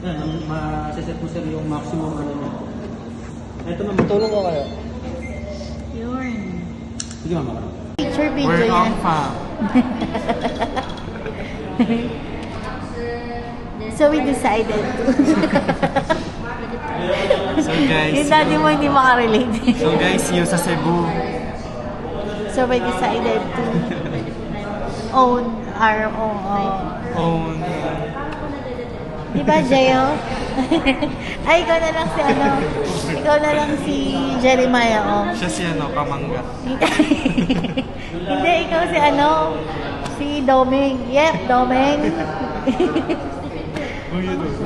Yan, ma-set mo sir yung maximum ano mo. Ito na, matulong ko kayo. Yun. Sige mama. Picture video We're yan. on fam. So we decided to. So guys. Yung daddy mo hindi makarelate. So guys, yung sa Cebu. So we decided to own our own. Diba, Jayo? Ay, ikaw na lang si ano? Ikaw na lang si Jeremiah, oh. Siya si ano, Kamangga. Hindi, ikaw si ano? Si Doming. Yep, Doming.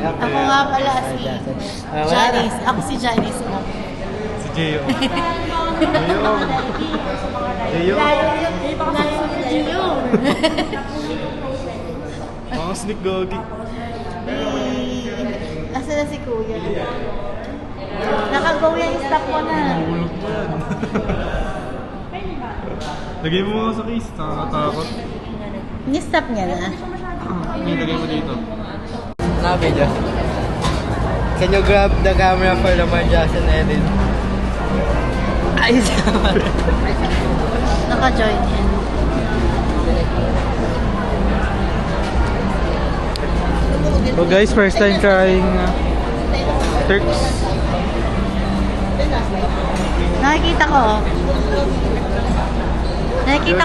Ako nga pala si Janice. Ako si Janice mo. Si Jeyo. Jeyo. Jeyo. Mga sneak gogi. Asa na si Kuya? Nakagaw yan yung stop mo na. Mahulog mo yan. Lagay mo mga sa case. Nakakatakot. Ni-stop niya na. Lagay mo dito. Video. Can you grab the camera for the Marjason edit? Ayos naman. Naka-join yan. So guys, first time trying Turks. Nakikita ko. Nakikita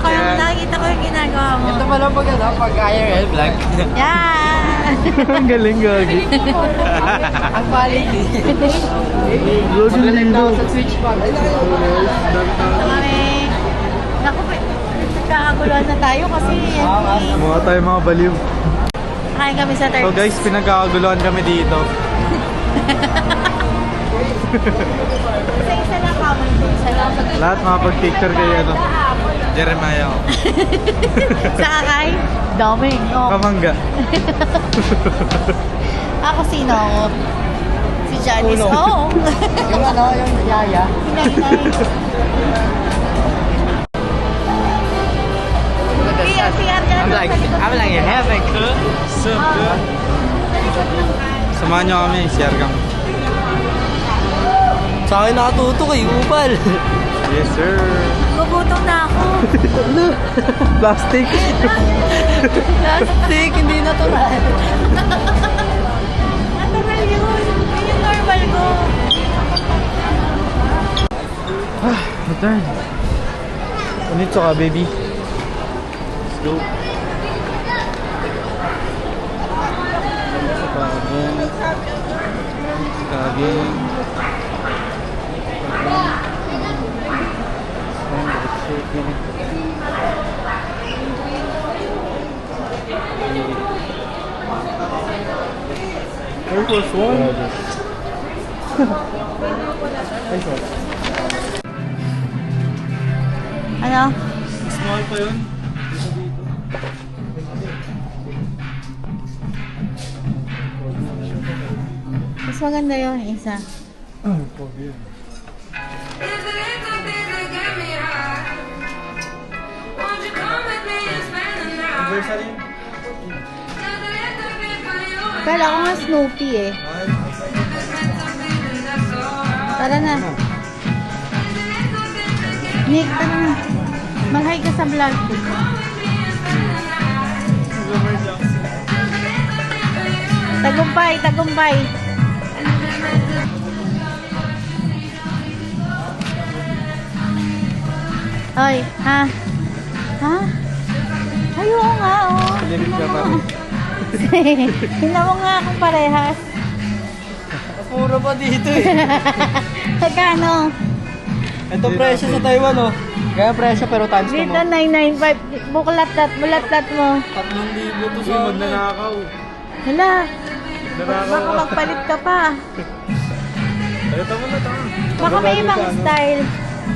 ko yung ginagawa mo. Ito pala pag ano, pag IRL vlog. Yan! Ang galing gagi. Ang quality. Galing Daw sa Switch pa. So kami, naku, nagkakaguluhan na tayo kasi Mga tayo mga baliw. kain kami sa Turks. So guys, pinagkakaguluhan kami dito. Isa lang kami. Isa lang. Lahat mga pag-picture kayo ano. Jeremiah. Saka kay Doming. Oh. Kamangga. Ako sino ako? Si Janice. Oo. Yung ano, yung yaya. Hinay-hinay. I'm like in heaven. So good. Samahan nyo kami, share kami. Sa akin nakatuto kay Upal. Yes sir. Gugutom na ako. Plastic. Plastic, hindi natural. Natural yun. Yun yung normal ko. Return. Unito ka baby. Let's go. Saging. Air Force One. Ano? Small pa yun. Mas maganda yung isa. Kala ko nga Snoopy eh. Tara na. Nick, tara na. Mag-hi ka sa vlog. Tagumpay, tagumpay. Oy, ha? Ha? Ay, oo nga, oh. Tingnan mo nga akong parehas. Puro pa dito eh. Magkano? Ito presyo sa Taiwan oh. Kaya presyo pero times ko Dito, mo. 995. Bulat-lat mo. 3,000 to Hindi sa akin. magnanakaw. Hala, Magnanakaw baka magpalit ka pa. Ayota mo na ta. Baka may ibang style.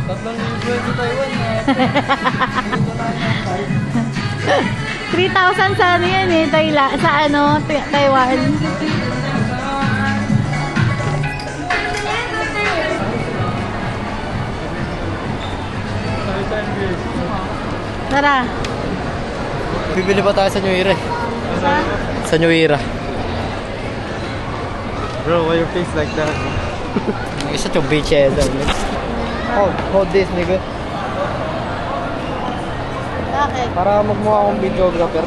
3,000 sa Taiwan. 3,000 sa ano yan eh, sa ano, Taiwan. Tara. Bibili pa tayo sa New Era eh. Sa? Sa New Era. Bro, why your face like that? You're such a bitch ass. Oh, hold this, nigga. Bakit? Para magmukha akong videographer.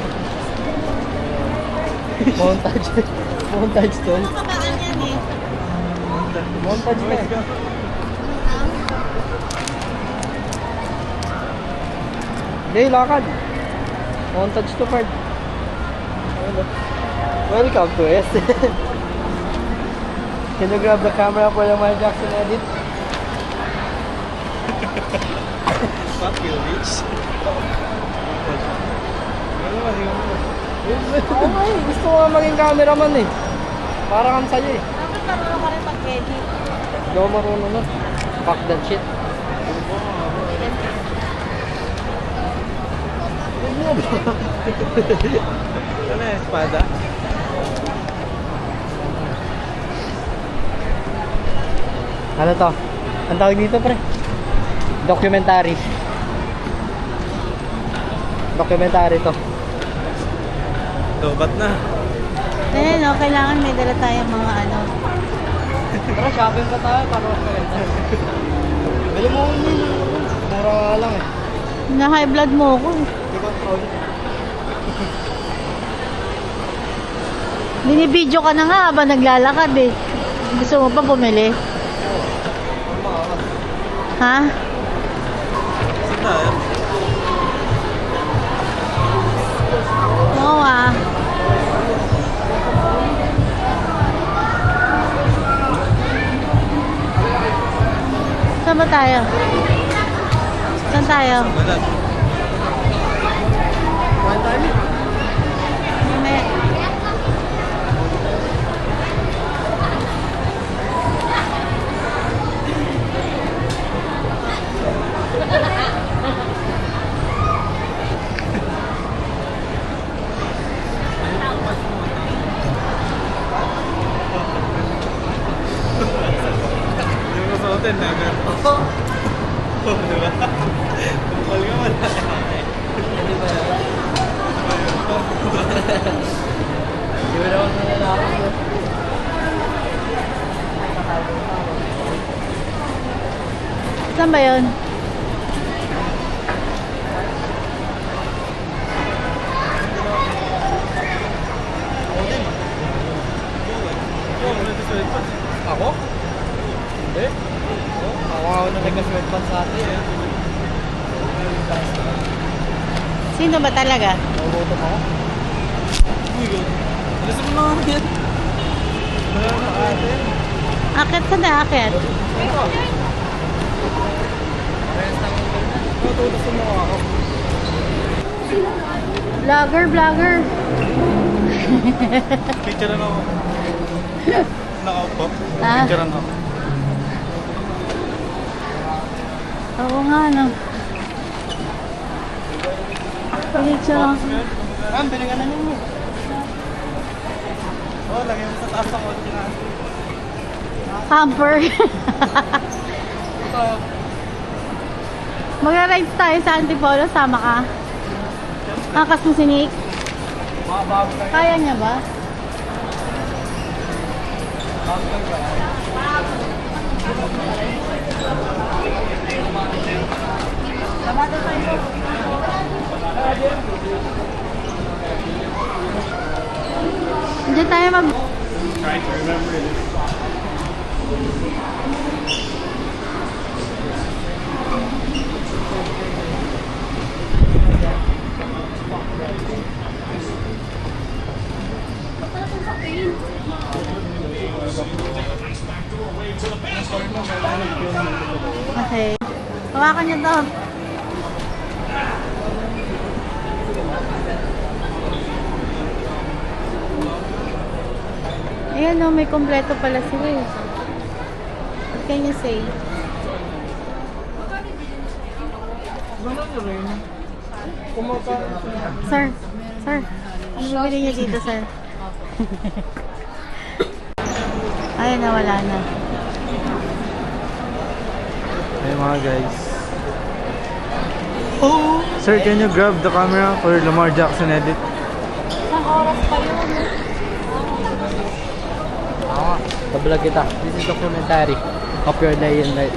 Montage. Montage to. Kamaan yan eh. Montage na eh. Hindi, lakad. Montage to, Fard. Welcome to S. Can you grab the camera for the Lamar Jackson edit? Fuck you, bitch. Oo nga eh, gusto ko nga maging cameraman eh. Para kang sa'yo eh. Dapat marunong ka rin mag-edit. Hindi ako marunong na. Fuck that shit. Ano yung espada? Ano to? Ang tawag dito pre? Documentary. Documentary to. Dobat na. Eh, no, kailangan may dala tayong mga ano. Tara, shopping pa tayo para magkaganda. Bili mo ako nila. Mura nga lang eh. Na-high blood mo ako. Diba? Binibidyo ka na nga habang naglalakad eh. Gusto mo pa bumili? Ha? Oo ah. Saan ba tayo? Saan tayo? Mamaya. Hotel na agad. Oo, diba? Kumpal ka wala. Hindi ba yan? Di ba naman na lalaki? Saan ba yun? Ako? Hindi. Ako na nagka-sweatpants sa atin. Sino ba talaga? Nagutom ako. Uy, alas mo na yan. Wala na atin. Akit ka na, akit. Natutos mo ako. Vlogger, vlogger. Picture na ako. Nakaupo. Ah. Picture na ako. Oo nga, no. Picture. Ma'am, bilingan na niyo mo. Oh, lagyan mo sa taas ng kotse na. Hamper. Ito. Magra-rides tayo sa Antipolo. Sama ka. Kakas mo si Nick. Bago lang. Kaya niya ba? Bago lang ba? Diyan tayo mag... Try to remember it. Okay. Hawakan niyo to. Ayan no, may kompleto pala sila eh. What can you say? Sir, sir, ano bibili niyo dito, sir? Ayun na, wala na. Hey mga guys. Oh! Sir, can you grab the camera for Lamar Jackson edit? Isang oras pa yun. Oo. Pablog kita. This is documentary of your day and night.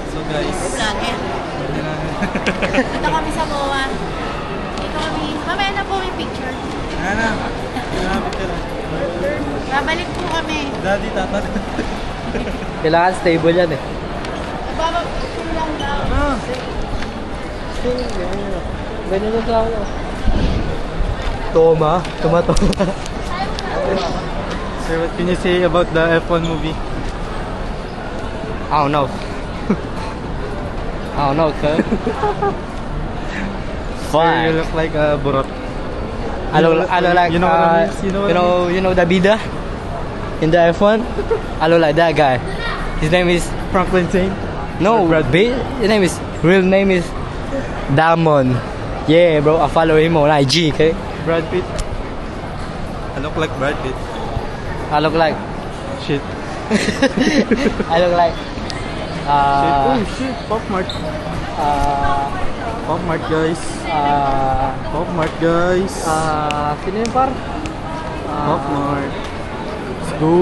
So guys, Vlogger. Dito kami sa MOA. Dito kami. Mamaya na po may picture. Ano? Picture. Babalik po kami. Daddy, tata. Kailangan stable yan eh. Picture lang daw. Ah, Ganyan na sa ako. Toma. Toma. so what can you say about the F1 movie? I don't know. I don't know, cuz. So you look like a burot. I look like, you know what I mean? you know the Bida in the F1? I look like that guy. His name is, Franklin Zane? no, his name is, real name is Damon. Yeah, bro, I follow him on IG, okay? Brad Pitt? I look like Brad Pitt. I look like, Shit. I look like, Oh shit, Pop Mart. Pop Mart guys. Pop Mart guys. sino yun par? Pop Mart. Let's go.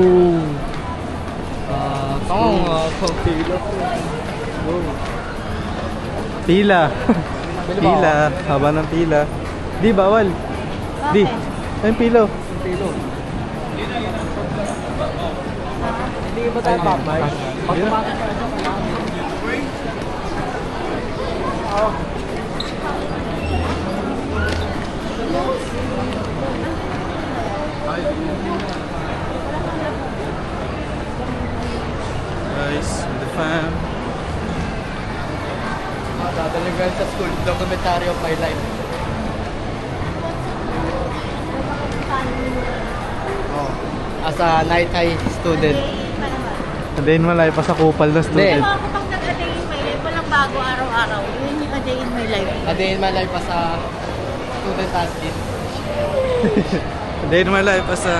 Pila. Pila. Haba ng pila. Di, bawal. Di. Ayun, pilo. Hindi ba tayo papay? Guys, with the fam. Dadaligan sa school, documentary of my life. As a night high student. Andayin mo live pa sa kupal na Pero student. ako pag nag-a day in my life, walang bago araw-araw. Yun yung a day in my life. A day in my life as a student athlete. Andayin mo live pa sa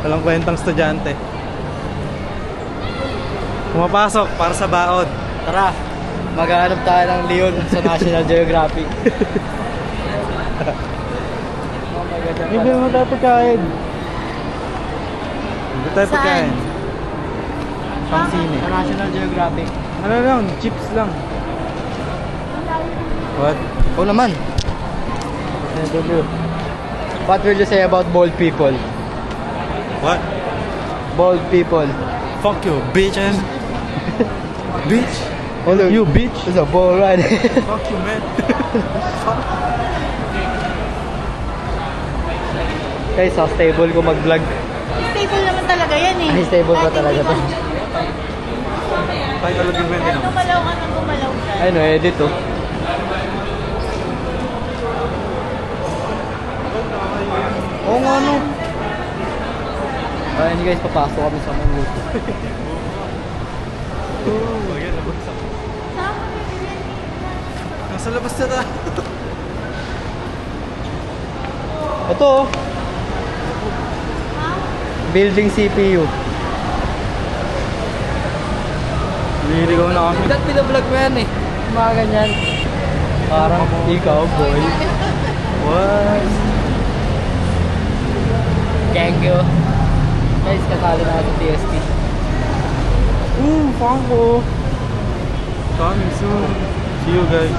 walang kwentang estudyante. Pumapasok para sa baon. Tara, maghanap tayo ng Leon sa National Geographic. Oh my God, yan Hindi pala. mo tayo pagkain. Hindi tayo Saan? pagkain. Pang sine. Sa National Geographic. Ano lang, chips lang. What? Oo naman. What will you say about bald people? What? Bald people. Fuck you, bitches. Bitch. Oh, look. You bitch. It's a ball ride. Fuck you, man. Guys, sa stable ko mag-vlog. Stable naman talaga yan eh. Ay, stable ba talaga to? Tayo kalagin mo yun. Gumalaw ka ng gumalaw ka. Ay, no, edit oh. Oo nga, no. Ayun guys, papasok kami sa Manguto. Ayan, labas ako. Nasa labas na tayo. Ito oh. Building CPU. Niligaw na kami. Ba't pinablog mo yan eh? Mga ganyan. Parang ikaw, boy. What? Gangyo. Guys, katalo na ako sa TST. Ooh, Funko. Coming soon. See you guys.